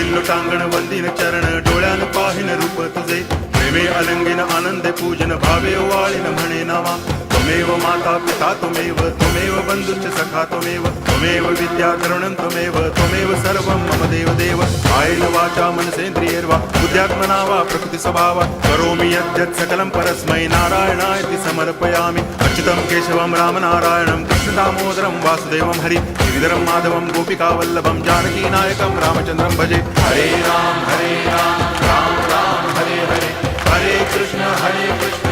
करिल्लो टांगण वंदिन चरण डोळ्यान पाहिन रूप तुझे प्रेमे अलंगिन आनंदे पूजन भावे वाळीन म्हणे नावा त्वमेव माता पिता त्वमेव बंधुश्च सखा त्वमेव विद्या तरुणं त्वमेव सर्वं मम देव आयेन वाचा मनसेन्द्रियैर्वा बुद्ध्यात्मना वा प्रकृति स्वभावा करोमि यद्यत् सकलं परस्मै नारायणायति समर्पयामि अच्युतं केशवं रामनारायणं कृष्णदामोदरं वासुदेवं हरि गिरिधरं माधवं गोपिकावल्लभं जानकीनायकं रामचन्द्रं भजे हरे राम राम राम हरे हरे हरे कृष्ण